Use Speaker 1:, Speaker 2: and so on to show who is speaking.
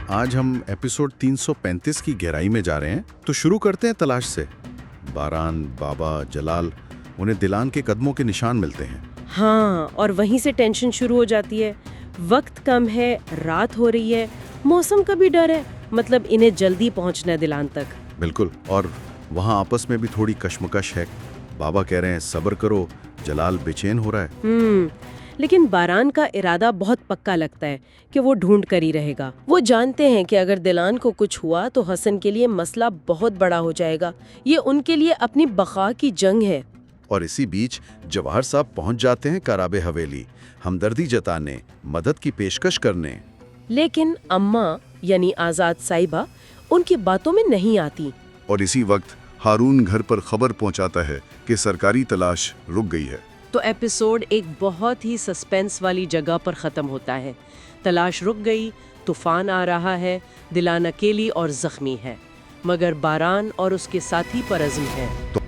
Speaker 1: आज हम एपिसोड 335 की गहराई में जा रहे हैं, तो शुरू करते हैं तलाश से। बारान, बाबा, जलाल, उन्हें दिलान के कदमों के निशान मिलते हैं।
Speaker 2: हाँ, और वहीं से टेंशन शुरू हो जाती है। वक्त कम है, रात हो रही है, मौसम का भी डर है, मतलब इन्हें जल्दी पहुंचना है दिलान तक।
Speaker 1: बिल्कुल, और वहाँ आपस में भी थोड़ी कश्मकश है। बाबा कह रहे हैं सब्र करो, जलाल बेचैन हो रहा है।
Speaker 2: लेकिन बारान का इरादा बहुत पक्का लगता है कि वो ढूंढ कर ही रहेगा। वो जानते हैं कि अगर दिलान को कुछ हुआ तो हसन के लिए मसला बहुत बड़ा हो जाएगा। ये उनके लिए अपनी बका की जंग है।
Speaker 1: और इसी बीच जवाहर साहब पहुंच जाते हैं कराबे हवेली, हमदर्दी जताने, मदद की पेशकश करने।
Speaker 2: लेकिन अम्मा यानी आजाद साहिबा उनकी बातों में नहीं आती।
Speaker 3: और इसी वक्त हारून घर पर खबर पहुंचाता है कि सरकारी तलाश रुक गई है।
Speaker 2: तो एपिसोड एक बहुत ही सस्पेंस वाली जगह पर खत्म होता है। तलाश रुक गई, तूफान आ रहा है, दिलान अकेली और जख्मी है, मगर बारान और उसके साथी परअज़्म है।
Speaker 3: तो